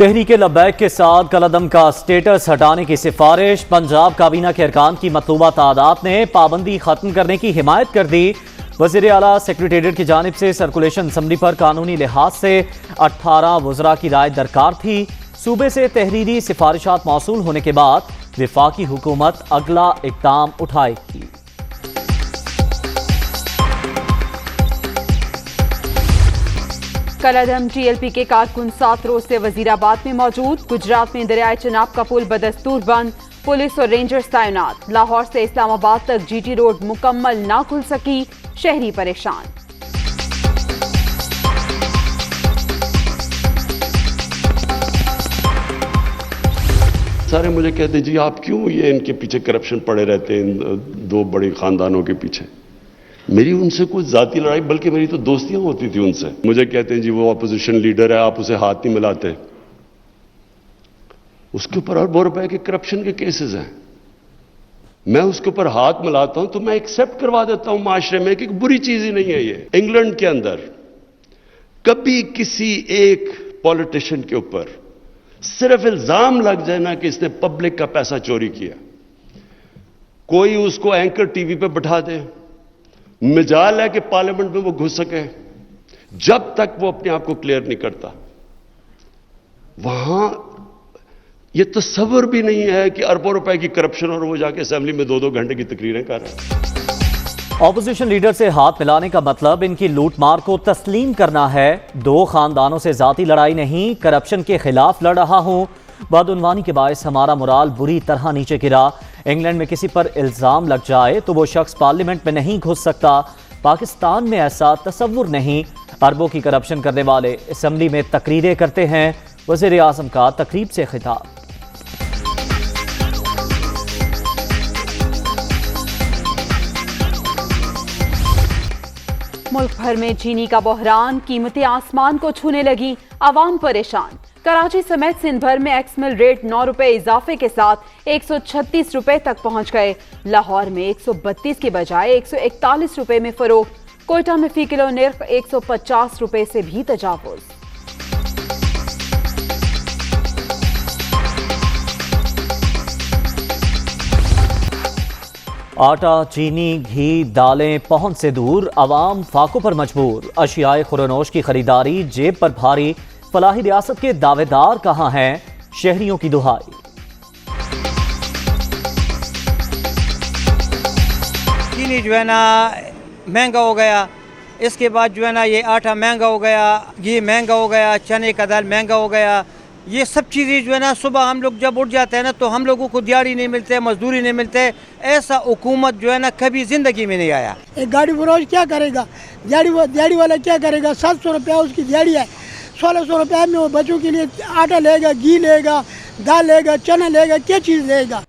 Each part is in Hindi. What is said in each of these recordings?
तहरीके लब्बैक के साथ कलअदम का स्टेटस हटाने की सिफारिश। पंजाब काबीना के अरकान की मतलूबा तादाद ने पाबंदी खत्म करने की हिमायत कर दी। वज़ीर आला सेक्रेटेरिएट की जानिब से सर्कुलेशन असम्बली पर कानूनी लिहाज से 18 वज़रा की राय दरकार थी। सूबे से तहरीरी सिफारिशात मौसूल होने के बाद वफाकी हुकूमत अगला इक़दाम उठाएगी। कलअदम TLP के कारकुन 7 रोज से वजीराबाद में मौजूद। गुजरात में दरियाए चनाब का पुल बदस्तूर बंद, पुलिस और रेंजर्स तैनात। लाहौर से इस्लामाबाद तक GT रोड मुकम्मल ना खुल सकी, शहरी परेशान। सारे मुझे कहते जी आप क्यों ये इनके पीछे करप्शन पड़े रहते हैं, इन दो बड़े खानदानों के पीछे। मेरी उनसे कोई जाती लड़ाई, बल्कि मेरी तो दोस्तियां होती थी उनसे। मुझे कहते हैं जी वो अपोजिशन लीडर है, आप उसे हाथ नहीं मिलाते। उसके ऊपर अरबों रुपए के करप्शन के केसेस हैं। मैं उसके ऊपर हाथ मिलाता हूं तो मैं एक्सेप्ट करवा देता हूं माशरे में कि बुरी चीज ही नहीं है ये। इंग्लैंड के अंदर कभी किसी एक पॉलिटिशियन के ऊपर सिर्फ इल्जाम लग जाए ना कि इसने पब्लिक का पैसा चोरी किया, कोई उसको एंकर टीवी पे बिठा दे, मिजाल है कि पार्लियामेंट में वो घुस सके, जब तक वो अपने आप को क्लियर नहीं करता वहां ये तस्वर भी नहीं है कि अरबों रुपए की करप्शन और वो जाके असेंबली में 2-2 घंटे की तकरीरें कर रहे हैं। ऑपोजिशन लीडर से हाथ मिलाने का मतलब इनकी लूटमार को तस्लीम करना है। दो खानदानों से जाती लड़ाई नहीं, करप्शन के खिलाफ लड़ रहा हूं। बदउनवानी के बायस हमारा मोराल बुरी तरह नीचे गिरा। इंग्लैंड में किसी पर इल्जाम लग जाए तो वो शख्स पार्लियामेंट में नहीं घुस सकता। पाकिस्तान में ऐसा तस्वुर नहीं। अरबों की करप्शन करने वाले असेंबली में तकरीरें करते हैं। वज़ीर आज़म का तकरीब से खिताब। मुल्क भर में चीनी का बहरान, कीमतें आसमान को छूने लगी, आवाम परेशान। कराची समेत सिंध भर में एक्समिल रेट 9 रुपए इजाफे के साथ 136 रुपए तक पहुंच गए। लाहौर में 132 के बजाय 141 रुपए में फरोख्त। कोयटा में फी किलो नर्ख 150 रुपए से भी तजावुज। आटा, चीनी, घी, दालें पहुंच से दूर, अवाम फाकों पर मजबूर। अशियाए खुरनोश की खरीदारी जेब पर भारी। फलाही रियासत के दावेदार कहां हैं, शहरियों की दुहाई। चीनी जो है ना महंगा हो गया, इसके बाद जो है ना ये आटा महंगा हो गया, घी महंगा हो गया, चने का दाल महंगा हो गया। ये सब चीज़ें जो है ना सुबह हम लोग जब उठ जाते हैं ना तो हम लोगों को दिहाड़ी नहीं मिलते, मजदूरी नहीं मिलते। ऐसा हुकूमत जो है ना कभी जिंदगी में नहीं आया। एक गाड़ी फरोश क्या करेगा, दिहाड़ी वाला क्या करेगा। 700 रुपया उसकी दिहाड़ी है, 1600 रुपया में वो बच्चों के लिए आटा लेगा, घी लेगा, दाल लेगा, चना लेगा, क्या चीज़ लेगा।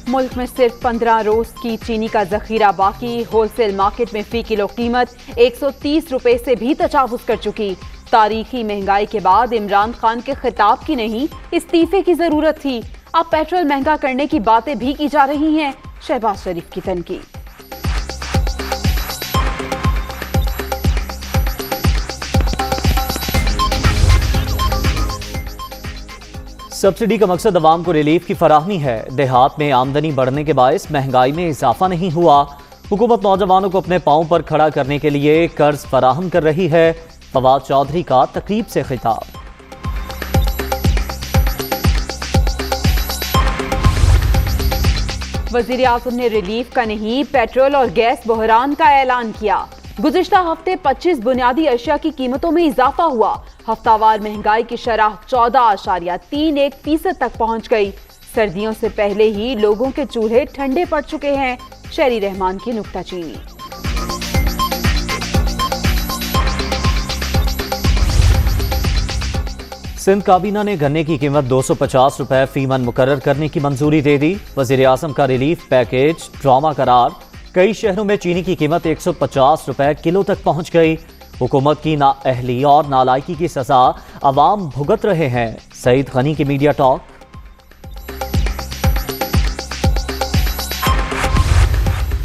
मुल्क में सिर्फ 15 रोज की चीनी का जखीरा बाकी। होलसेल मार्केट में फी किलो कीमत 130 रुपए से भी तजावुज कर चुकी। तारीखी महंगाई के बाद इमरान खान के खिताब की नहीं, इस्तीफे की जरूरत थी। अब पेट्रोल महंगा करने की बातें भी की जा रही हैं। शहबाज शरीफ की तनकीद। सब्सिडी का मकसद अवाम को रिलीफ की फराहमी है। देहात में आमदनी बढ़ने के बायस महंगाई में इजाफा नहीं हुआ। हुकूमत नौजवानों को अपने पांव पर खड़ा करने के लिए कर्ज फराहम कर रही है। फवाद चौधरी का तकरीब से खिताब। वज़ीर आज़म ने रिलीफ का नहीं, पेट्रोल और गैस बहरान का ऐलान किया। गुज़िश्ता हफ्ते 25 बुनियादी अशिया की कीमतों में इजाफा हुआ। हफ्तावार महंगाई की शरह 14.31% तक पहुंच गई। सर्दियों से पहले ही लोगों के चूल्हे ठंडे पड़ चुके हैं। शहरी रहमान की नुक्ताचीनी। सिंध काबीना ने गन्ने की कीमत 250 रुपए फी मन मुकर्रर करने की मंजूरी दे दी। वज़ीर आज़म का रिलीफ पैकेज ड्रामा करार। कई शहरों में चीनी की कीमत 150 रुपए किलो तक पहुंच गई। हुकूमत की नाअहली और नालायकी की सजा अवाम भुगत रहे हैं। सईद गनी की मीडिया टॉक।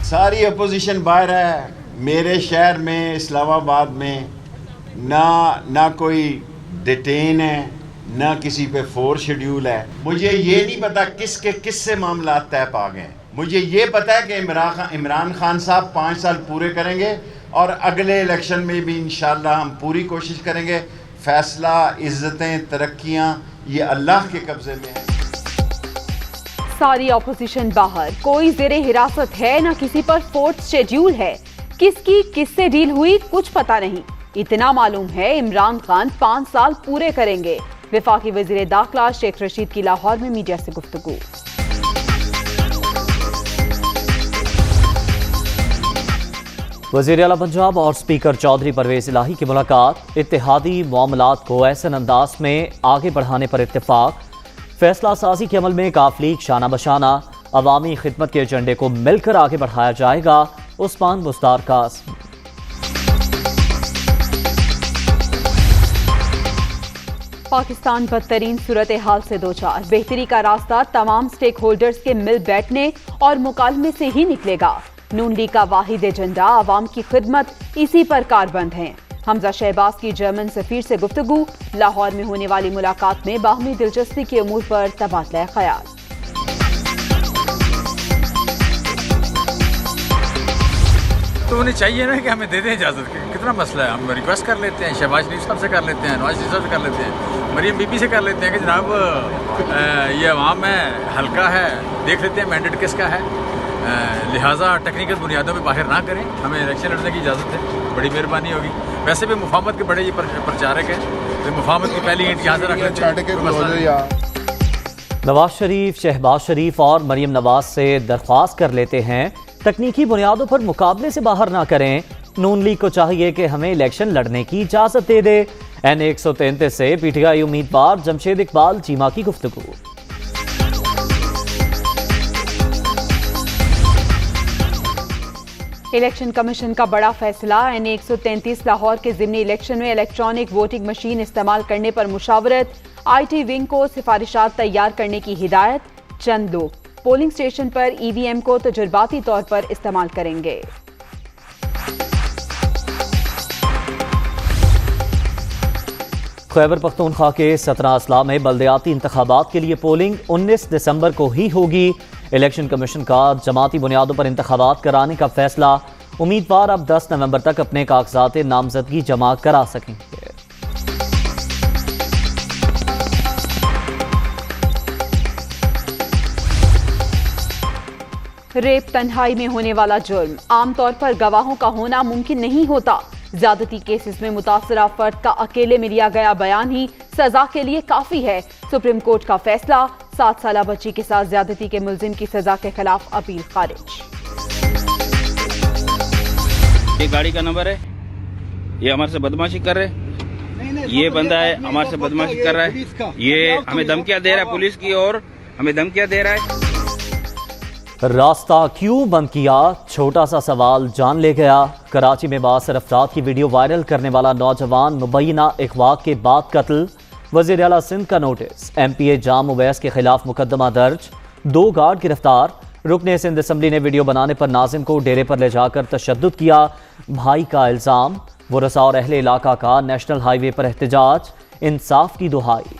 सारी अपोजिशन बाहर है। मेरे शहर में इस्लामाबाद में ना कोई डिटेन है, ना किसी पे फोर्स शेड्यूल है। मुझे ये नहीं पता किसके किससे मामला तय पा गए। मुझे ये पता है कि इमरान खान साहब 5 साल पूरे करेंगे और अगले इलेक्शन में भी इंशाल्लाह हम पूरी कोशिश करेंगे। फैसला, इज्जतें, तरक्कियाँ ये अल्लाह के कब्जे में है। सारी ऑपोजिशन बाहर, कोई जेरे हिरासत है, ना किसी पर फोर्स शेड्यूल है। किसकी किससे डील हुई कुछ पता नहीं। इतना मालूम है इमरान खान 5 साल पूरे करेंगे। वफाकी वजीर दाखिला शेख रशीद की लाहौर में मीडिया से गुफ्तगू। वज़ीर आला पंजाब और स्पीकर चौधरी परवेज इलाही की मुलाकात। इत्तेहादी मामलात को ऐसे अंदाज में आगे बढ़ाने पर इत्तेफाक। फैसला साजी के अमल में काफलीक शाना बशाना, अवामी खिदमत के एजेंडे को मिलकर आगे बढ़ाया जाएगा। उस्मान मुस्तार काज़। पाकिस्तान बदतरीन सूरत हाल से दो चार। बेहतरी का रास्ता तमाम स्टेक होल्डर्स के मिल बैठने और मुकालमे से ही निकलेगा। नून लीग का वाहिद एजेंडा अवाम की खिदमत, इसी पर कारबंद हैं। हमजा शहबाज की जर्मन सफीर से गुफ्तगू। लाहौर में होने वाली मुलाकात में बाहमी दिलचस्पी के उमूर पर तबादला ख्याल। तो उन्हें चाहिए ना कि हमें दे दें इजाज़त की। कितना मसला है, हम रिक्वेस्ट कर लेते हैं, शहबाज शरीफ साहब से कर लेते हैं, नवाज शरीफ साहब से कर लेते हैं, मरीम बीबी से कर लेते हैं कि जनाब ये अवाम है, हल्का है, देख लेते हैं मैंडेट किसका है, लिहाजा टेक्निकल बुनियादों पर बाहर ना करें, हमें इलेक्शन लड़ने की इजाज़त है, बड़ी मेहरबानी होगी। वैसे भी मुफाहमत के बड़े ये प्रचारक हैं, तो मुफाहमत की पहली ईंट यहाँ से रख लेते हैं। नवाज शरीफ, शहबाज शरीफ और मरीम नवाज से दरख्वास्त कर लेते हैं तकनीकी बुनियादों पर मुकाबले से बाहर ना करें। नून लीग को चाहिए कि हमें इलेक्शन लड़ने की इजाजत दे दे। N133 से PTI उम्मीदवार जमशेद इकबाल चीमा की गुफ्तगू। इलेक्शन कमीशन का बड़ा फैसला। N133 लाहौर के ज़िमनी इलेक्शन में इलेक्ट्रॉनिक वोटिंग मशीन इस्तेमाल करने पर मुशावरत। IT विंग को सिफारिशात तैयार करने की हिदायत। चंद लोग पोलिंग स्टेशन पर EVM को तजुर्बाती तौर पर इस्तेमाल करेंगे। खैबर पख्तूनख्वा के 17 अजला में बल्दियाती इंतखाबात के लिए पोलिंग 19 दिसंबर को ही होगी। इलेक्शन कमीशन का जमाती बुनियादों पर इंतखाबात कराने का फैसला। उम्मीदवार अब 10 नवंबर तक अपने कागजात नामजदगी जमा करा सकेंगे। रेप तन्हाई में होने वाला जुर्म। आमतौर पर गवाहों का होना मुमकिन नहीं होता। ज्यादती केसेस में मुतासरा फर्द का अकेले में लिया गया बयान ही सजा के लिए काफी है। सुप्रीम कोर्ट का फैसला। 7 साला बच्ची के साथ ज्यादती के मुलजिम की सजा के खिलाफ अपील खारिज। ये गाड़ी का नंबर है, ये हमारे से बदमाशी कर रहे हैं, ये बंदा है हमारे से बदमाशी कर रहा है, ये हमें धमकियां दे रहा है, पुलिस की ओर हमें धमकियां दे रहा है। रास्ता क्यों बंद किया, छोटा सा सवाल जान ले गया। कराची में बासर अफराद की वीडियो वायरल करने वाला नौजवान मुबैना अगवा के बाद कत्ल। वज़ीर आला सिंध का नोटिस। MPA जाम उवैस के खिलाफ मुकदमा दर्ज। 2 गार्ड गिरफ्तार। रुकने सिंध असम्बली ने वीडियो बनाने पर नाजिम को डेरे पर ले जाकर तशद्दुद किया। भाई का इल्जाम। वरसा और अहले इलाका का नेशनल हाईवे पर एहतजाज। इंसाफ की दुहाई।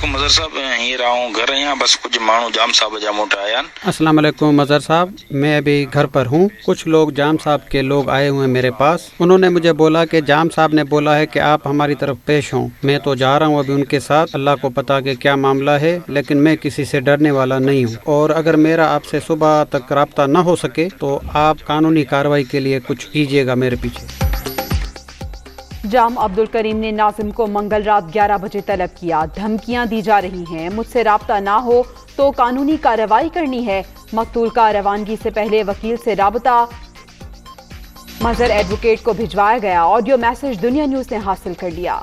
मजर साहब यहीं रहा हूँ, घर यहाँ बस कुछ मानू जाम साहब जा मोटा आया। अस्सलाम वालेकुम मजर साहब, मैं अभी घर पर हूँ। कुछ लोग जाम साहब के लोग आए हुए हैं मेरे पास। उन्होंने मुझे बोला कि जाम साहब ने बोला है कि आप हमारी तरफ पेश हों। मैं तो जा रहा हूँ अभी उनके साथ। अल्लाह को पता कि क्या मामला है, लेकिन मैं किसी से डरने वाला नहीं हूँ। और अगर मेरा आपसे सुबह तक रब्ता न हो सके तो आप कानूनी कार्रवाई के लिए कुछ कीजिएगा मेरे पीछे। जाम अब्दुल करीम ने नाजिम को मंगल रात 11 बजे तलब किया। धमकियां दी जा रही हैं, मुझसे राब्ता ना हो तो कानूनी कार्रवाई करनी है। मकतूल का रवानगी से पहले वकील से राबता। मजर एडवोकेट को भिजवाया गया। ऑडियो मैसेज दुनिया न्यूज ने हासिल कर लिया।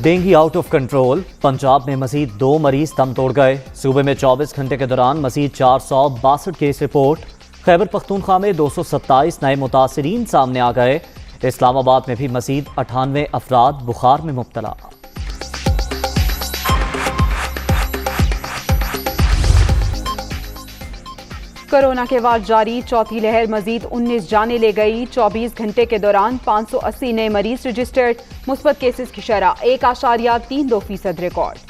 Dengue out of control. Punjab में मजीद 2 मरीज दम तोड़ गए। सूबे में 24 घंटे के दौरान मजीद 462 केस रिपोर्ट। खैबर पख्तूनख्वा में 227 नए मुतासरीन सामने आ गए। इस्लामाबाद में भी मजीद 98 अफराद बुखार में मुब्तला। कोरोना के बाद जारी चौथी लहर मजीद 19 जाने ले गई। 24 घंटे के दौरान 580 नए मरीज रजिस्टर्ड। मुस्बत केसेस की शरह 1.32% रिकॉर्ड।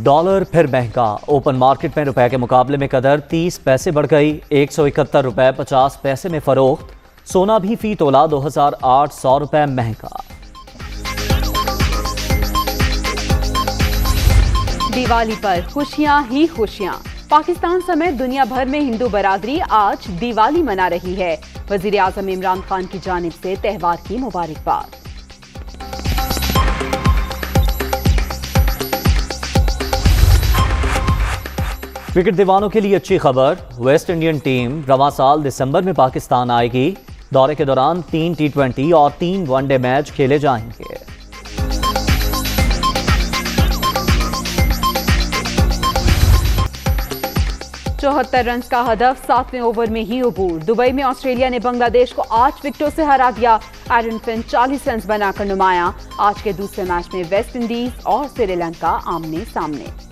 डॉलर फिर महंगा। ओपन मार्केट में रुपए के मुकाबले में कदर 30 पैसे बढ़ गई। 171 रुपए 50 पैसे में फरोख्त। सोना भी फी तोला 2800 रुपए महंगा। दिवाली पर खुशियां ही खुशियां। पाकिस्तान समेत दुनिया भर में हिंदू बरादरी आज दिवाली मना रही है। वजीर आजम इमरान खान की जानिब से त्यौहार की मुबारकबाद। क्रिकेट दीवानों के लिए अच्छी खबर। वेस्ट इंडियन टीम रवां साल दिसंबर में पाकिस्तान आएगी। दौरे के दौरान 3 T20 और 3 वनडे मैच खेले जाएंगे। चौहत्तर रन का हदफ 7वें ओवर में ही अबूर। दुबई में ऑस्ट्रेलिया ने बांग्लादेश को 8 विकेटों से हरा दिया। एरन फिन 40 रन बनाकर नुमाया। आज के दूसरे मैच में वेस्ट इंडीज और श्रीलंका आमने सामने।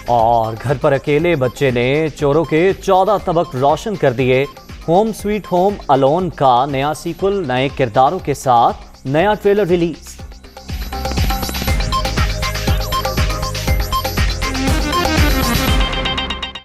और घर पर अकेले बच्चे ने चोरों के 14 तबक रोशन कर दिए। होम स्वीट होम अलोन का नया सीक्वल नए किरदारों के साथ नया ट्रेलर रिलीज।